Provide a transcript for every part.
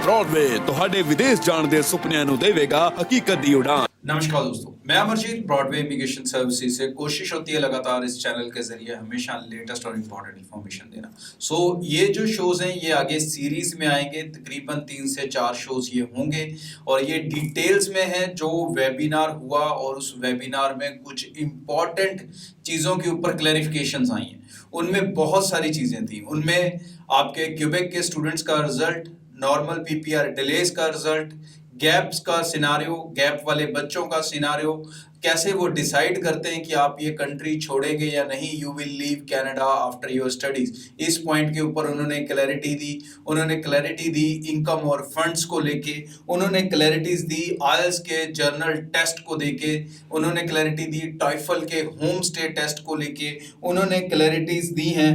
Broadway ਤੁਹਾਡੇ ਵਿਦੇਸ਼ ਜਾਣ ਦੇ ਸੁਪਨਿਆਂ ਨੂੰ ਦੇਵੇਗਾ ਹਕੀਕਤ ਦੀ ਉਡਾਨ। नमस्कार दोस्तों, मैं अमरजीत ब्रॉडवे इमिग्रेशन सर्विसेज से। कोशिश होती है लगातार इस चैनल के जरिए हमेशा लेटेस्ट और इम्पोर्टेंट इन्फॉर्मेशन देना। ये जो शोज हैं ये आगे सीरीज में आएंगे, तकरीबन 3 से 4 शोज ये होंगे और ये डिटेल्स में है जो वेबिनार हुआ और उस वेबिनार में कुछ इम्पॉर्टेंट चीज़ों के ऊपर क्लैरिफिकेशंस आई हैं। उनमें बहुत सारी चीज़ें थी। उनमें आपके क्यूबेक के स्टूडेंट्स का रिजल्ट, नॉर्मल पीपीआर डिलेज का रिजल्ट, गैप्स का सिनारियो, गैप वाले बच्चों का सिनारियो, कैसे वो डिसाइड करते हैं कि आप ये कंट्री छोड़ेंगे या नहीं, you will leave Canada after your studies. इस पॉइंट के ऊपर उन्होंने क्लैरिटी दी। उन्होंने क्लैरिटी दी इनकम और फंड्स को लेके, उन्होंने क्लैरिटीज दी आईएलटीएस के जर्नल टेस्ट को लेके, उन्होंने क्लैरिटी दी टॉयफल के होम स्टे टेस्ट को लेके, उन्होंने क्लैरिटीज दी हैं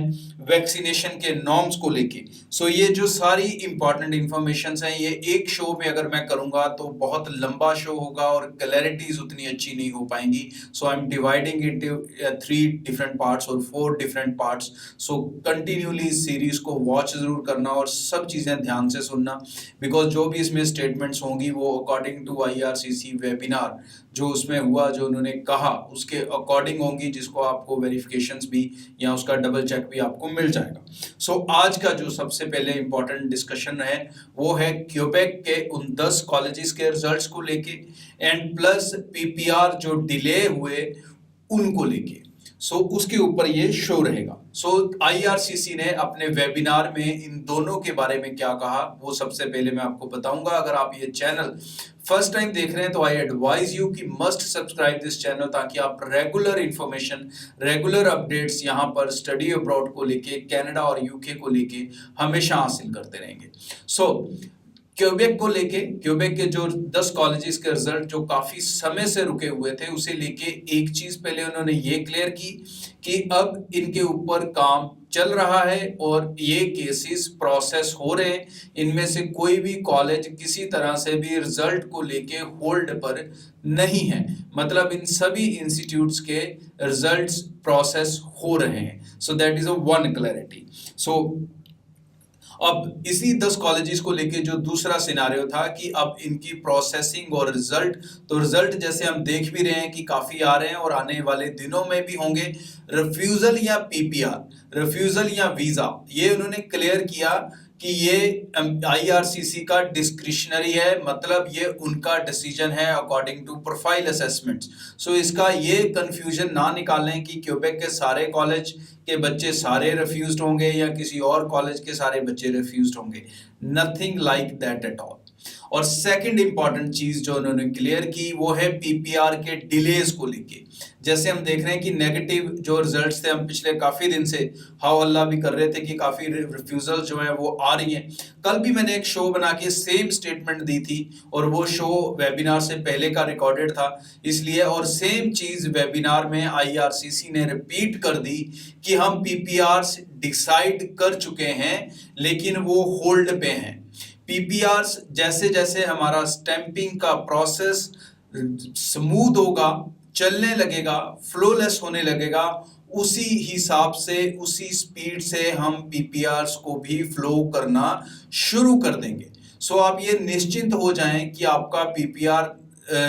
वैक्सीनेशन के नॉर्म्स को लेके। ये जो सारी इंपॉर्टेंट इंफॉर्मेशन हैं ये एक शो में अगर मैं करूंगा तो बहुत लंबा शो होगा और क्लैरिटीज उतनी अच्छी नहीं हो पाएंगी। I am dividing into 3 different parts और 4 डिफरेंट पार्ट्स। कंटिन्यूली इस सीरीज को वॉच जरूर करना और सब चीजें ध्यान से सुनना, बिकॉज जो भी इसमें स्टेटमेंट्स होंगी वो अकॉर्डिंग टू आईआरसीसी वेबिनार जो उसमें हुआ, जो उन्होंने कहा उसके अकॉर्डिंग होंगी, जिसको आपको वेरिफिकेशंस भी या उसका डबल चेक भी आपको मिल जाएगा। आज का जो सबसे पहले इंपॉर्टेंट डिस्कशन है वो है क्यूबेक के उन 10 कॉलेजेस के रिजल्ट्स को लेके एंड प्लस पीपीआर जो डिले हुए उनको लेके। उसके ऊपर ये शो रहेगा। आईआरसीसी ने अपने वेबिनार में इन दोनों के बारे में क्या कहा वो सबसे पहले मैं आपको बताऊंगा। अगर आप ये चैनल फर्स्ट टाइम देख रहे हैं तो आई एडवाइज यू कि मस्ट सब्सक्राइब दिस चैनल, ताकि आप रेगुलर इंफॉर्मेशन, रेगुलर अपडेट्स यहाँ पर स्टडी अब्रॉड को लेके, कनाडा और यूके को लेके हमेशा हासिल करते रहेंगे। क्यूबेक को लेके, क्यूबेक के जो 10 कॉलेजेस के रिजल्ट जो काफी समय से रुके हुए थे उसे लेके एक चीज पहले उन्होंने ये क्लियर की कि अब इनके ऊपर काम चल रहा है और ये केसेस प्रोसेस हो रहे हैं। इनमें से कोई भी कॉलेज किसी तरह से भी रिजल्ट को लेके होल्ड पर नहीं है, मतलब इन सभी इंस्टीट्यूट्स के रिजल्ट्स प्रोसेस हो रहे हैं। That is one clarity. अब इसी 10 कॉलेजेस को लेके जो दूसरा सिनारियो था कि अब इनकी प्रोसेसिंग और रिजल्ट जैसे हम देख भी रहे हैं कि काफी आ रहे हैं और आने वाले दिनों में भी होंगे। रिफ्यूजल या पीपीआर, रिफ्यूजल या वीजा, ये उन्होंने क्लियर किया कि ये आईआरसीसी का डिस्क्रिशनरी है, मतलब ये उनका डिसीजन है अकॉर्डिंग टू प्रोफाइल असेसमेंट्स। इसका ये कंफ्यूजन ना निकालें कि क्यूबेक के सारे कॉलेज के बच्चे सारे रिफ्यूज्ड होंगे या किसी और कॉलेज के सारे बच्चे रिफ्यूज्ड होंगे। Nothing like that at all. और सेकंड इंपॉर्टेंट चीज जो उन्होंने क्लियर की वो है पीपीआर के डिलेज को लेके। जैसे हम देख रहे हैं कि नेगेटिव जो रिजल्ट्स थे, हम पिछले काफी दिन से हाउ अल्लाह भी कर रहे थे कि काफी रिफ्यूजल जो है वो आ रही हैं। कल भी मैंने एक शो बना के सेम स्टेटमेंट दी थी और वो शो वेबिनार से पहले का रिकॉर्डेड था, इसलिए और सेम चीज वेबिनार में आईआरसीसी ने रिपीट कर दी कि हम पीपीआर डिसाइड कर चुके हैं लेकिन वो होल्ड पे हैं। पीपीआर जैसे जैसे हमारा स्टैंपिंग का प्रोसेस स्मूथ होगा, चलने लगेगा, फ्लोलेस होने लगेगा, उसी हिसाब से, उसी स्पीड से हम पीपीआर्स को भी फ्लो करना शुरू कर देंगे। आप ये निश्चिंत हो जाएं कि आपका पीपीआर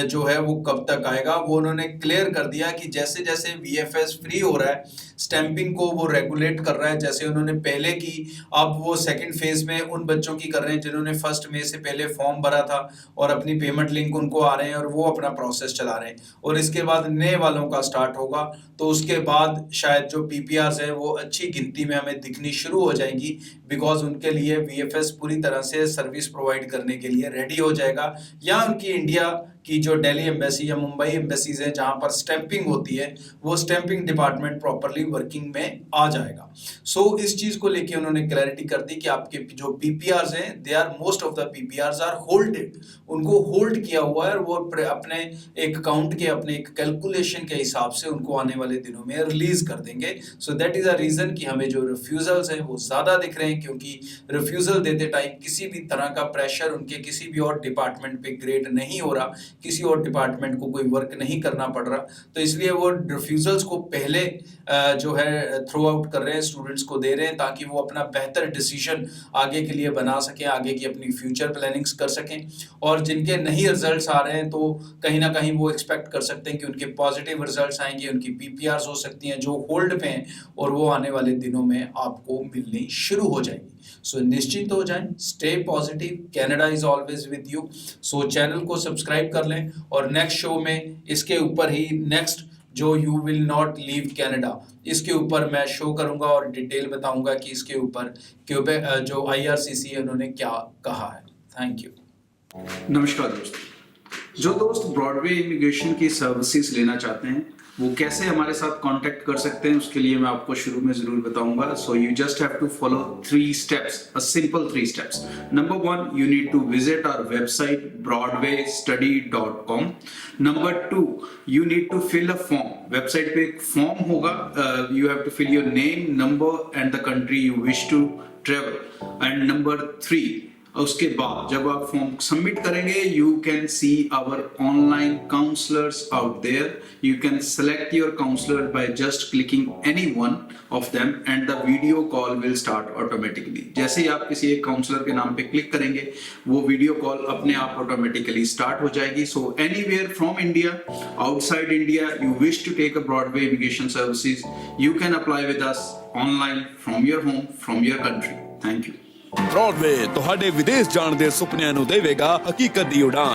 जो है वो कब तक आएगा। वो उन्होंने क्लियर कर दिया कि जैसे जैसे वीएफएस फ्री हो रहा है, स्टैंपिंग को वो रेगुलेट कर रहा है जैसे उन्होंने पहले की, अब वो सेकंड फेज में उन बच्चों की कर रहे हैं जिन्होंने 1 मई से पहले फॉर्म भरा था और अपनी पेमेंट लिंक उनको आ रहे हैं और वो अपना प्रोसेस चला रहे हैं। और इसके बाद नए वालों का स्टार्ट होगा, तो उसके बाद शायद जो पीपीआर है वो अच्छी गिनती में हमें दिखनी शुरू हो जाएंगी, बिकॉज उनके लिए वीएफएस पूरी तरह से सर्विस प्रोवाइड करने के लिए रेडी हो जाएगा। या उनकी इंडिया की जो दिल्ली एम्बेसी या मुंबई एम्बेसीज हैं जहां पर स्टैंपिंग होती है, वो स्टैंपिंग डिपार्टमेंट प्रॉपरली वर्किंग में आ जाएगा। इस चीज को लेके उन्होंने क्लैरिटी कर दी कि आपके जो पीपीआर्स हैं, they are most of the PPRs are holded, उनको होल्ड किया हुआ है और वो अपने एक अकाउंट के, अपने एक कैलकुलेशन के हिसाब से उनको आने वाले दिनों में रिलीज कर देंगे। दैट इज अ रीजन कि हमें जो रिफ्यूजल्स हैं वो ज्यादा दिख रहे हैं, क्योंकि रिफ्यूजल देते टाइम किसी भी तरह का प्रेशर उनके किसी भी और डिपार्टमेंट पे क्रिएट नहीं हो रहा, किसी और डिपार्टमेंट को कोई वर्क नहीं करना पड़ रहा, तो इसलिए वो रिफ्यूजल्स को पहले जो है थ्रो आउट कर रहे हैं, स्टूडेंट्स को दे रहे हैं, ताकि वो अपना बेहतर डिसीजन आगे के लिए बना सकें, आगे की अपनी फ्यूचर प्लानिंग्स कर सकें। और जिनके नहीं रिजल्ट्स आ रहे हैं तो कहीं ना कहीं वो एक्सपेक्ट कर सकते हैं कि उनके पॉजिटिव रिजल्ट्स आएंगे, उनकी पीपीआरस हो सकती हैं जो होल्ड पे हैं, और वो आने वाले दिनों में आपको मिलनी शुरू हो जाएंगी। सो निश्चिंत हो जाएं, stay positive, Canada is always with you. So channel को सब्सक्राइब कर लें, और नेक्स्ट शो में इसके ऊपर ही नेक्स्ट जो you will not leave Canada, इसके ऊपर मैं शो करूंगा और डिटेल बताऊंगा कि इसके ऊपर जो IRCC है उन्होंने क्या कहा है। Thank you. नमस्कार दोस्तों, जो दोस्त ब्रॉडवे इमिग्रेशन की सर्विसेज लेना चाहते हैं वो कैसे हमारे साथ कांटेक्ट कर सकते हैं, उसके लिए मैं आपको शुरू में जरूर बताऊंगा। So you just have to follow 3 steps, a simple 3 steps. Number 1, you need to visit our website broadwaystudy.com. Number 2, you need to fill a form. Website पे एक फॉर्म होगा, you have to fill your name, number and the country you wish to travel. And number 3, उसके बाद जब आप form submit करेंगे, you can see our online counsellors out there. You can select your counsellor by just clicking any one of them and the video call will start automatically. जैसे ही आप किसी एक काउंसलर के नाम पे क्लिक करेंगे, वो वीडियो कॉल अपने आप ऑटोमेटिकली स्टार्ट हो जाएगी। So anywhere from India, outside India, you wish to take a broadway immigration services, you can apply with us online from your home, from your country. Thank you. Broadway ਤੁਹਾਡੇ ਵਿਦੇਸ਼ ਜਾਣ ਦੇ ਸੁਪਨਿਆਂ ਨੂੰ ਦੇਵੇਗਾ ਹਕੀਕਤ ਦੀ ਉਡਾਨ।